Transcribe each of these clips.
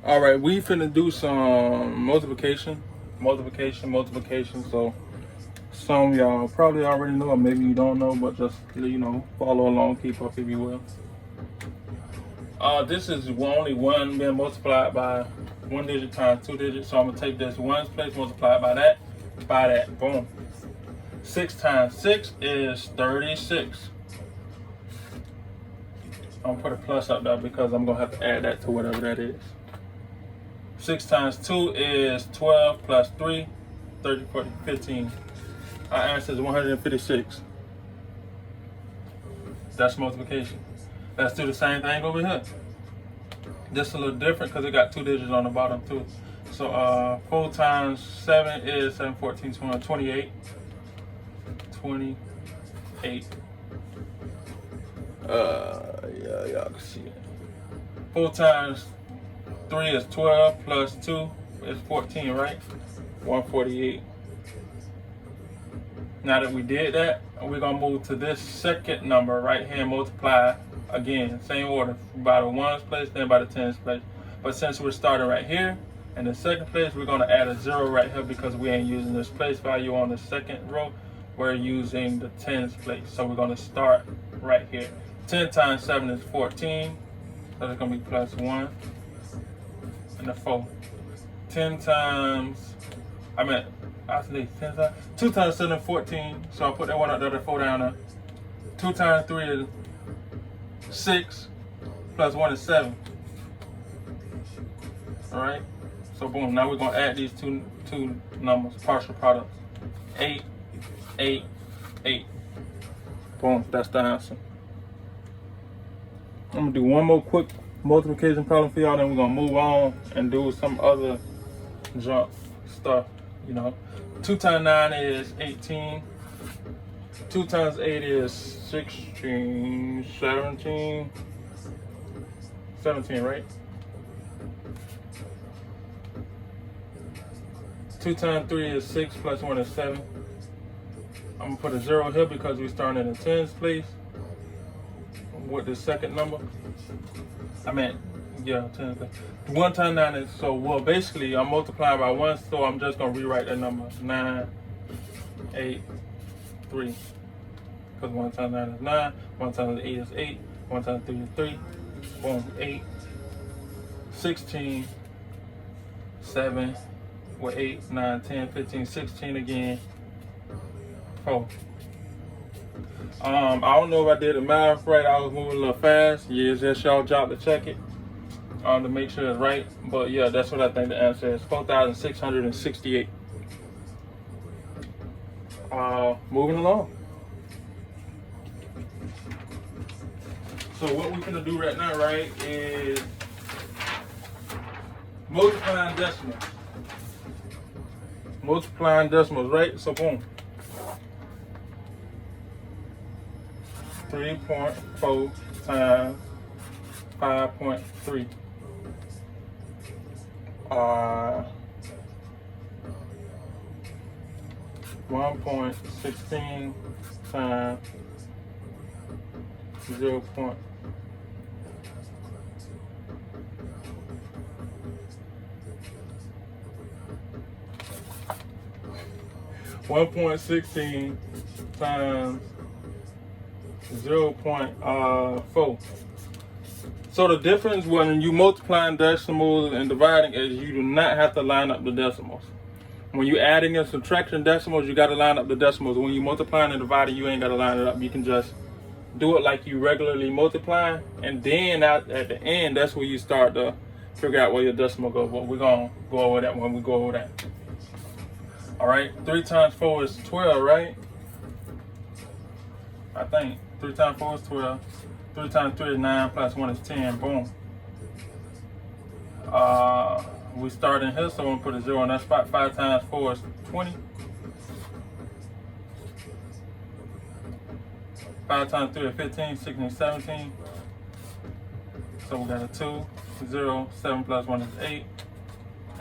All right, we finna do some multiplication. So some of y'all probably already know, or maybe you don't know, but just follow along, keep up if you will. This is only one being multiplied by one digit times two digits. So I'm gonna take this ones place, multiply it by that. Boom. 6 times 6 is 36. I'm gonna put a plus up there because I'm gonna have to add that to whatever that is. 6 times 2 is 12 plus 3, 30, 40, 15. Our answer is 156. That's multiplication. Let's do the same thing over here. This is a little different because it got two digits on the bottom too. So 4 times 7 is 7, 14, 20, 28. 28. Yeah, y'all can see it. 4 times 3 is 12 plus 2 is 14, right? 148. Now that we did that, we're gonna move to this second number right here and multiply again, same order, by the ones place, then by the tens place. But since we're starting right here, in the second place, we're gonna add a 0 right here because we ain't using this place value on the second row. We're using the tens place. So we're gonna start right here. 10 times 7 is 14. So it's gonna be plus 1 and a 4. 10 times, actually 10 times, 2 times 7 is 14. So I'll put that one up there, the 4 down there. 2 times 3 is 6, plus 1 is 7. Alright? So boom, now we're gonna add these two numbers, partial products. 8, 8, 8. Boom, that's the answer. I'm gonna do one more quick multiplication problem for y'all, then we're gonna move on and do some other junk stuff, 2 times 9 is 18. 2 times 8 is 16, 17. 17, right? 2 times 3 is 6, plus 1 is 7. I'm gonna put a 0 here because we're starting in the tens place with the second number. Tens place. 1 times 9 is, basically I'm multiplying by 1, so I'm just gonna rewrite that number. 9, 8, 3. Because 1 times 9 is 9, 1 times 8 is 8, 1 times 3 is 3. Boom, 8, 16, 7, with 8, 9, 10, 15, 16 again. 4. I don't know if I did the math right. I was moving a little fast. Yeah, it's just y'all job to check it to make sure it's right. But yeah, that's what I think the answer is. 4,668. Moving along. So what we're gonna do right now, right, is multiplying decimals. Multiplying decimals, right? So boom. 3.4 times 5.3. 1.16 times 0. 1.16 times 0.4. So the difference when you multiplying decimals and dividing is you do not have to line up the decimals. When you adding and subtracting decimals, you got to line up the decimals. When you multiplying and dividing, you ain't got to line it up. You can just do it like you regularly multiply, and then at the end, that's where you start to figure out where your decimal goes. But we're gonna go over that when we go over that. All right, 3 times 4 is 12, right? I think 3 times 4 is 12. 3 times 3 is 9, plus 1 is 10. Boom. We start in here, so we're gonna put a 0 in that spot. 5 times 4 is 20. 5 times 3 is 15, 16, 17. So we got a 2, 0, 7 plus 1 is 8,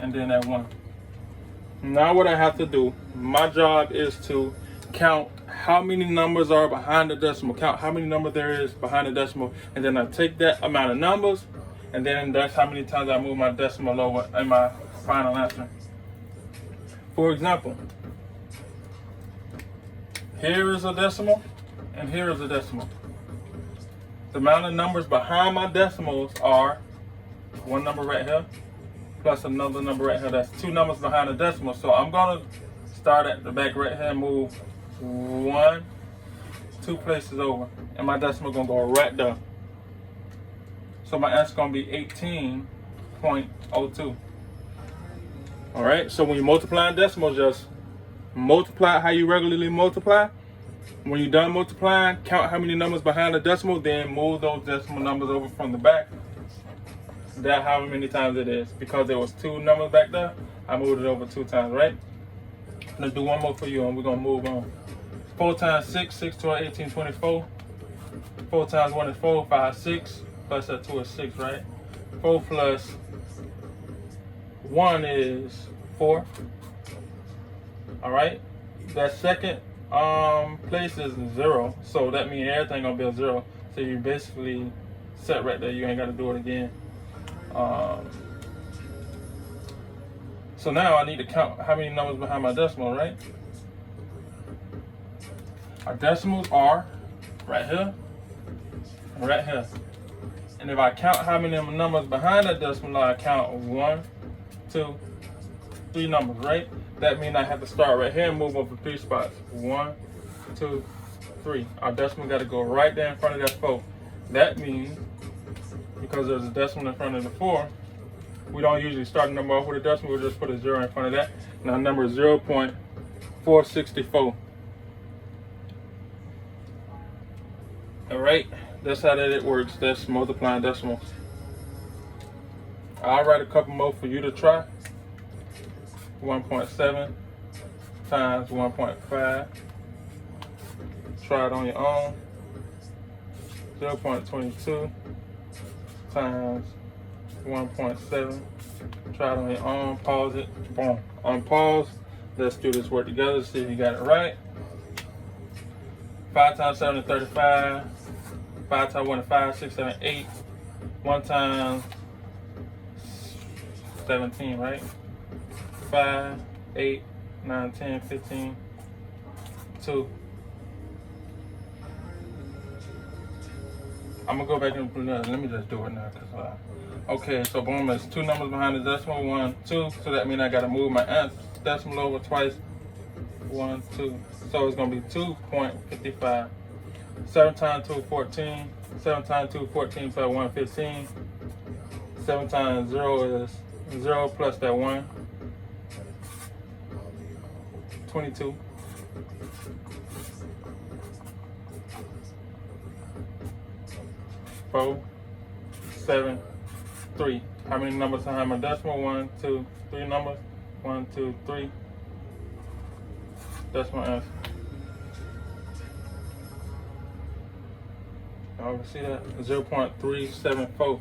and then that 1. Now what I have to do, my job is to count how many numbers are behind the decimal, count how many numbers there is behind the decimal, and then I take that amount of numbers And then that's how many times I move my decimal over in my final answer. For example, here is a decimal, and here is a decimal. The amount of numbers behind my decimals are one number right here, plus another number right here. That's two numbers behind the decimal. So I'm gonna start at the back right here and move 1, 2 places over, and my decimal gonna go right there. So my answer is gonna be 18.02. All right. So when you multiply decimals, just multiply how you regularly multiply. When you're done multiplying, count how many numbers behind the decimal, then move those decimal numbers over from the back. That however many times it is. Because there was 2 numbers back there, I moved it over 2 times, right? I'm gonna do one more for you and we're gonna move on. 4 times 6, 6, 12, 18, 24. 4 times 1 is 4, 5, 6. Plus that 2 is 6, right? 4 plus 1 is 4. All right? That second place is 0, so that means everything gonna be a 0. So you basically set right there. You ain't got to do it again. So now I need to count how many numbers behind my decimal, right? Our decimals are right here and right here. And if I count how many numbers behind that decimal, I count 1, 2, 3 numbers, right? That means I have to start right here and move over 3 spots. 1, 2, 3. Our decimal got to go right there in front of that 4. That means, because there's a decimal in front of the 4, we don't usually start a number off with a decimal. We'll just put a 0 in front of that. And our number is 0.464. All right, that's how that it works. That's multiplying decimals. I'll write a couple more for you to try. 1.7 times 1.5. Try it on your own. 0.22 times 1.7. Try it on your own. Pause it. Boom. Unpause. Let's do this work together. See if you got it right. 5 times 7 is 35. 5 times 1 is 5, 6, 7, 8. 1 times 17, right? 5, 8, 9, 10, 15, 2. I'm gonna go back and let me just do it now. Okay, so boom, it's 2 numbers behind the decimal, 1, 2. So that means I gotta move my decimal over twice. 1, 2. So it's gonna be 2.55. 7 times 2 is 14. 7 times 2 is 14 plus 1, 15. 7 times 0 is 0 plus that 1. 22. Four, 7, 3. How many numbers behind my decimal? 1, 2, 3 numbers. 1, 2, 3. That's my answer. Y'all can see that? 0.374.